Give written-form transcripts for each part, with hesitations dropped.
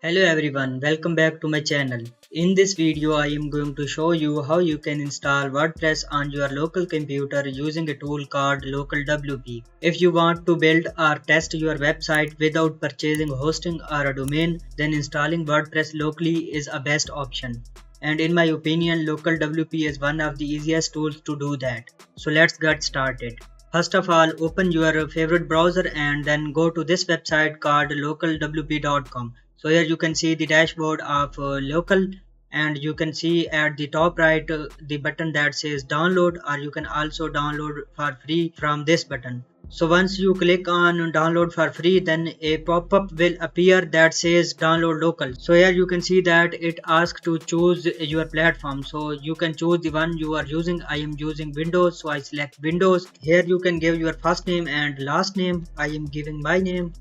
Hello everyone, welcome back to my channel. In this video I am going to show you how you can install WordPress on your local computer using a tool called LocalWP. If you want to build or test your website without purchasing hosting or a domain, then installing WordPress locally is a best option. And in my opinion, LocalWP is one of the easiest tools to do that. So let's get started. First of all, open your favorite browser and then go to this website called localwp.com. So here you can see the dashboard of local, and you can see at the top right the button that says download, or you can also download for free from this button. So once you click on download for free, then a pop-up will appear that says download local. So here you can see that it asks to choose your platform, so you can choose the one you are using. I am using Windows, so I select Windows. Here you can give your first name and last name. I am giving my name.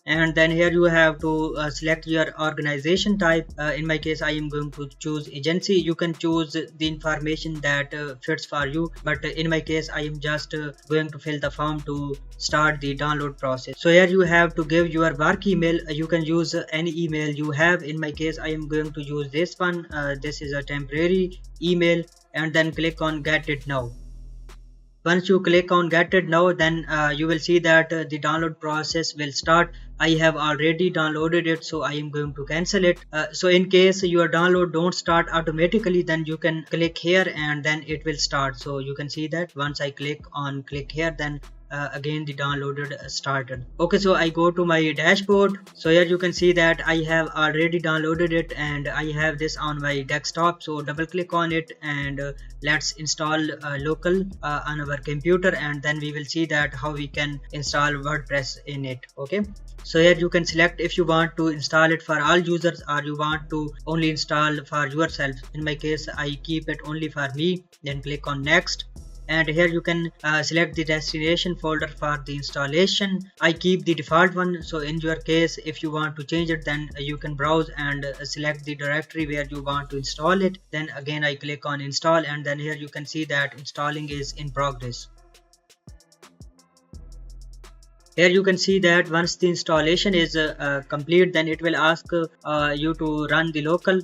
And then here you have to select your organization type. In my case I am going to choose agency. You can choose the information that fits for you, but in my case I am just going to fill the form to start the download process. So here you have to give your work email. You can use any email you have. In my case I am going to use this one. This is a temporary email, and then click on get it now. Once you click on get it now, then you will see that the download process will start. I have already downloaded it, so I am going to cancel it. So in case your download don't start automatically, then you can click here and then it will start. So you can see that once I click here, then again the downloaded started. Okay, so I go to my dashboard. So here you can see that I have already downloaded it and I have this on my desktop. So double click on it and let's install local on our computer, and then we will see that how we can install WordPress in it. Okay, so here you can select if you want to install it for all users or you want to only install for yourself. In my case I keep it only for me. Then click on next, and here you can select the destination folder for the installation. I keep the default one. So in your case, if you want to change it, then you can browse and select the directory where you want to install it. Then again I click on install, and then here you can see that installing is in progress. Here you can see that once the installation is complete, then it will ask you to run the local.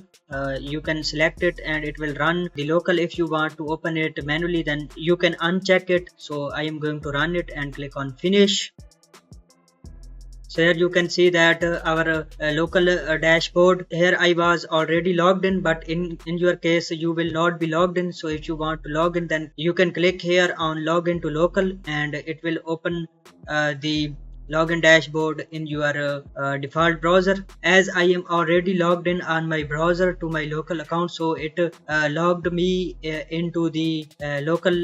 You can select it and it will run the local. If you want to open it manually, then you can uncheck it. So I am going to run it and click on finish. So here you can see that our local dashboard. Here I was already logged in, but in your case you will not be logged in. So if you want to log in, then you can click here on login to local, and it will open the login dashboard in your default browser. As I am already logged in on my browser to my local account, so it logged me into the local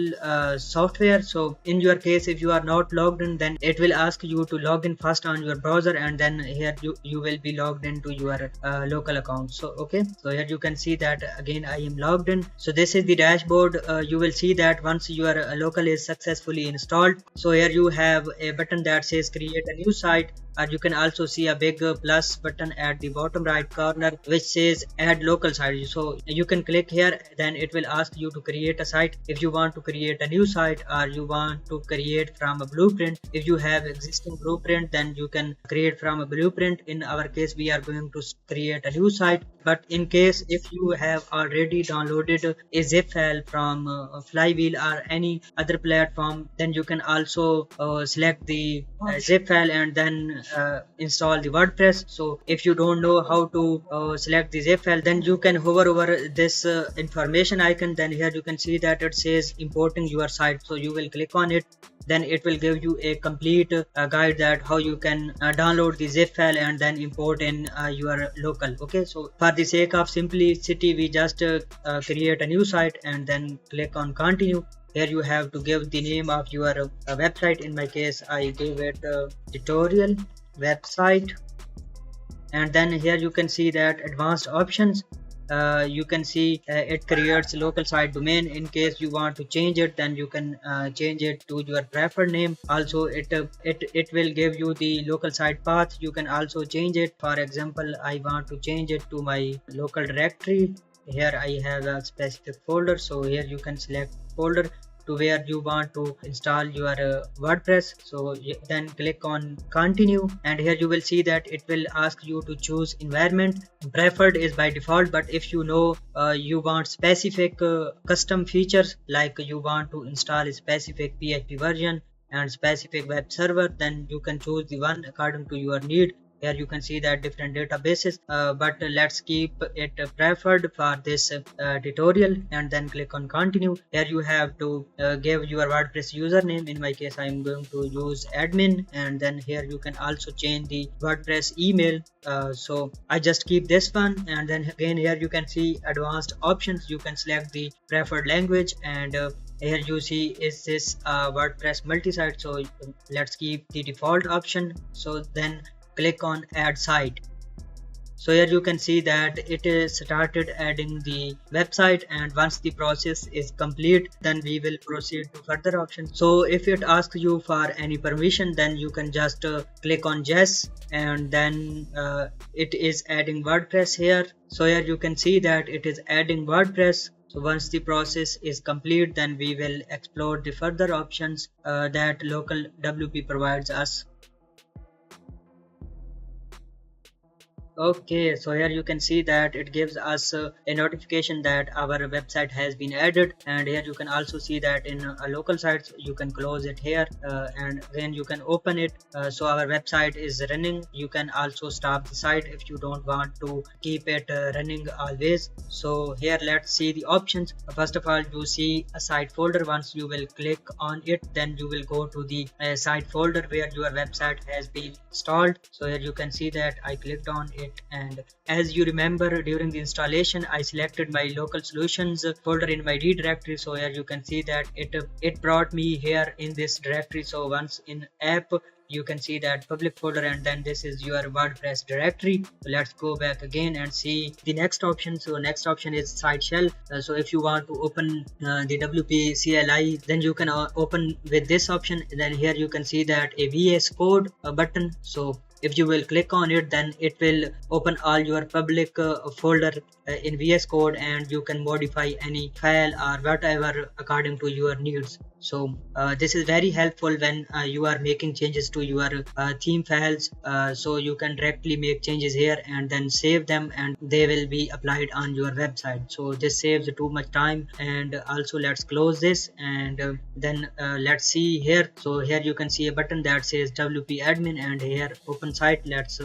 software. So in your case, if you are not logged in, then it will ask you to log in first on your browser, and then here you will be logged into your local account. So okay, so here you can see that again I am logged in. So this is the dashboard. You will see that once your local is successfully installed, so here you have a button that says create a new site, or you can also see a big plus button at the bottom right corner which says add local site. So you can click here, then it will ask you to create a site. If you want to create a new site or you want to create from a blueprint, if you have existing blueprint, then you can create from a blueprint. In our case we are going to create a new site, but in case if you have already downloaded a zip file from Flywheel or any other platform, then you can also select the zip file and then install the WordPress. So if you don't know how to select the zip file, then you can hover over this information icon. Then here you can see that it says importing your site. So you will click on it, then it will give you a complete guide that how you can download the zip file and then import in your local. Okay, so for the sake of simplicity, we just create a new site and then click on continue. Here you have to give the name of your website. In my case I gave it tutorial website, and then here you can see that advanced options. You can see it creates local site domain. In case you want to change it, then you can change it to your preferred name. Also it will give you the local site path. You can also change it. For example, I want to change it to my local directory. Here I have a specific folder, so here you can select folder. to where you want to install your WordPress. So then click on continue, and here you will see that it will ask you to choose environment. Preferred is by default, but if you know you want specific custom features, like you want to install a specific PHP version and specific web server, then you can choose the one according to your need. Here you can see that different databases, but let's keep it preferred for this tutorial, and then click on continue. Here you have to give your WordPress username. In my case, I am going to use admin, and then here you can also change the WordPress email. So I just keep this one, and then again here you can see advanced options. You can select the preferred language, and here you see is this WordPress multi-site, so let's keep the default option. So then click on add site. So here you can see that it is started adding the website, and once the process is complete, then we will proceed to further options. So if it asks you for any permission, then you can just click on yes, and then it is adding WordPress here. So here you can see that it is adding WordPress. So once the process is complete, then we will explore the further options that local WP provides us. Okay, so here you can see that it gives us a notification that our website has been added, and here you can also see that in local sites you can close it here, and then you can open it. So our website is running. You can also stop the site if you don't want to keep it running always. So here let's see the options. First of all, you see a site folder. Once you will click on it, then you will go to the site folder where your website has been installed. So here you can see that I clicked on it, and as you remember, during the installation I selected my local solutions folder in my D directory. So here you can see that it brought me here in this directory. So once in app, you can see that public folder, and then this is your WordPress directory. So let's go back again and see the next option. So next option is site shell. So if you want to open the WP CLI, then you can open with this option. Then here you can see that a VS Code button. So if you will click on it, then it will open all your public folder in VS Code, and you can modify any file or whatever according to your needs. So this is very helpful when you are making changes to your theme files. So you can directly make changes here and then save them, and they will be applied on your website. So this saves too much time. And also let's close this, and then let's see here. So here you can see a button that says WP admin, and here open site. Let's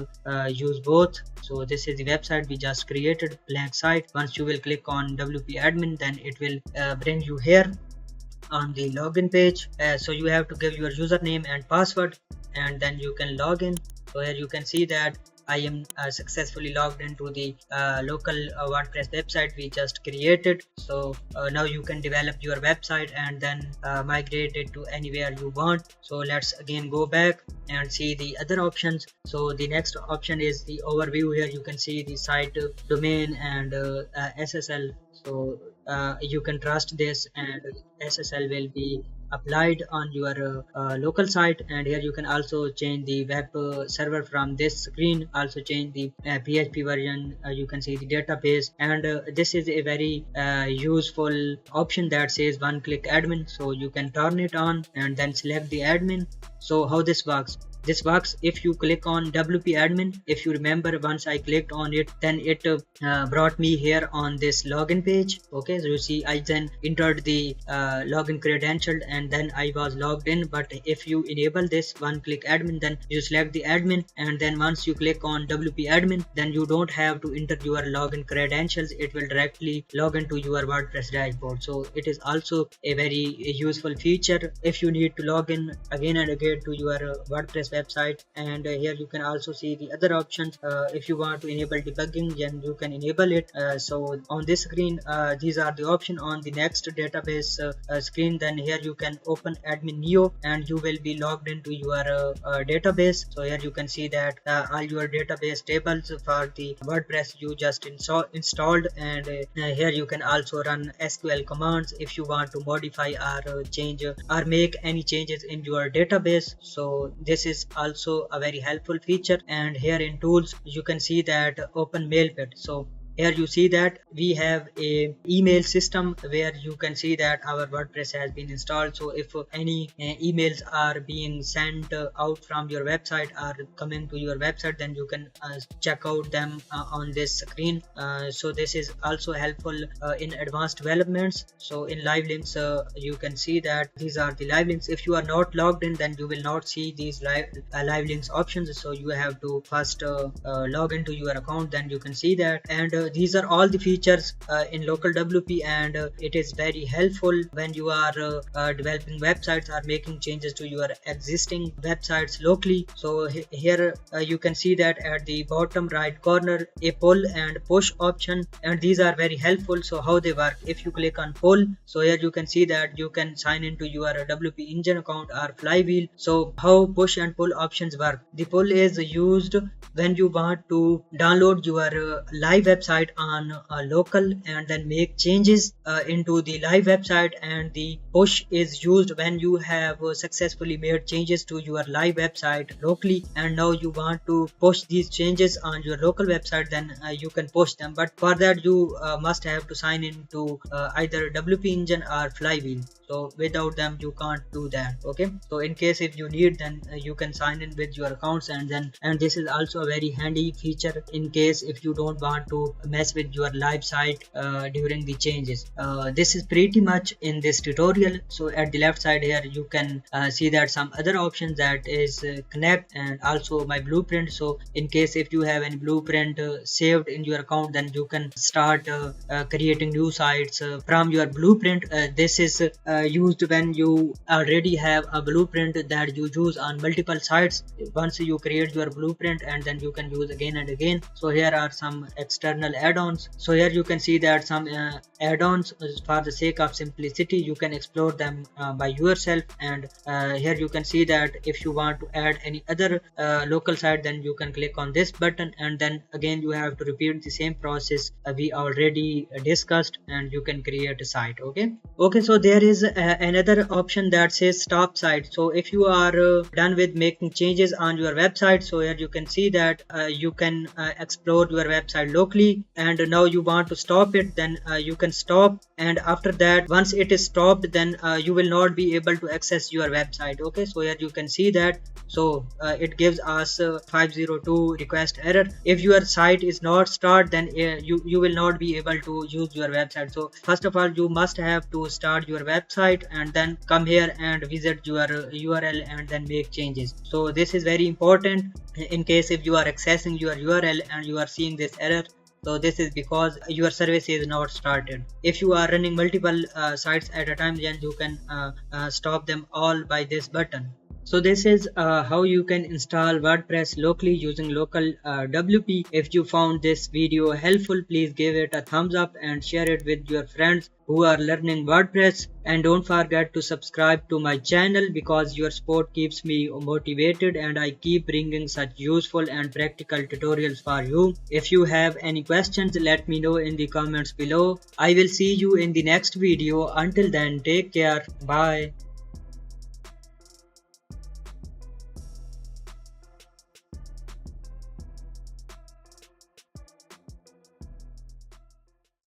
use both. So this is the website we just created, blank site. Once you will click on WP admin, then it will bring you here on the login page. So you have to give your username and password, and then you can log in. So here you can see that I am successfully logged into the local WordPress website we just created. So now you can develop your website and then migrate it to anywhere you want. So let's again go back and see the other options. So the next option is the overview. Here you can see the site domain and SSL. So you can trust this, and SSL will be applied on your local site. And here you can also change the web server from this screen, also change the PHP version. You can see the database, and this is a very useful option that says one click admin. So you can turn it on and then select the admin. So how this works? This works if you click on WP admin. If you remember, once I clicked on it, then it brought me here on this login page. Okay, so you see I then entered the login credential, and then I was logged in. But if you enable this one click admin, then you select the admin, and then once you click on WP admin, then you don't have to enter your login credentials. It will directly log into your WordPress dashboard. So it is also a very useful feature if you need to log in again and again to your WordPress website. And here you can also see the other options. If you want to enable debugging, then you can enable it. So on this screen, these are the options. On the next database screen, then here you can open admin neo, and you will be logged into your database. So here you can see that all your database tables for the WordPress you just installed, and here you can also run SQL commands if you want to modify or change or make any changes in your database. So this is also a very helpful feature. And here in tools, you can see that open mailpit. So here you see that we have a email system where you can see that our WordPress has been installed. So if any emails are being sent out from your website or coming to your website, then you can check out them on this screen. So this is also helpful in advanced developments. So in live links you can see that these are the live links. If you are not logged in, then you will not see these live links options. So you have to first log into your account, then you can see that. And these are all the features in local WP, and it is very helpful when you are developing websites or making changes to your existing websites locally. So here you can see that at the bottom right corner a pull and push option, and these are very helpful. So how they work: if you click on pull, so here you can see that you can sign into your WP Engine account or Flywheel. So how push and pull options work: the pull is used when you want to download your live website on local and then make changes into the live website, and the push is used when you have successfully made changes to your live website locally, and now you want to push these changes on your local website, then you can push them. But for that you must have to sign into either WP Engine or Flywheel. So without them you can't do that. Okay, so in case if you need, then you can sign in with your accounts, and this is also a very handy feature in case if you don't want to mess with your live site during the changes. This is pretty much in this tutorial. So at the left side here you can see that some other options, that is connect and also my blueprint. So in case if you have any blueprint saved in your account, then you can start creating new sites from your blueprint. This is used when you already have a blueprint that you use on multiple sites. Once you create your blueprint, and then you can use again and again. So here are some external add-ons. So here you can see that some add-ons, for the sake of simplicity, you can explore them by yourself. And here you can see that if you want to add any other local site, then you can click on this button, and then again you have to repeat the same process we already discussed, and you can create a site. Okay, so there is another option that says stop site. So if you are done with making changes on your website, so here you can see that you can explore your website locally, and now you want to stop it, then you can stop, and after that once it is stopped, then you will not be able to access your website. Okay, so here you can see that. So it gives us 502 request error. If your site is not start, then you will not be able to use your website. So first of all you must have to start your website and then come here and visit your URL and then make changes. So this is very important in case if you are accessing your URL and you are seeing this error. So this is because your service is not started. If you are running multiple sites at a time, then you can stop them all by this button. So this is how you can install WordPress locally using local WP. If you found this video helpful, please give it a thumbs up and share it with your friends who are learning WordPress. And don't forget to subscribe to my channel, because your support keeps me motivated and I keep bringing such useful and practical tutorials for you. If you have any questions, let me know in the comments below. I will see you in the next video. Until then, take care. Bye.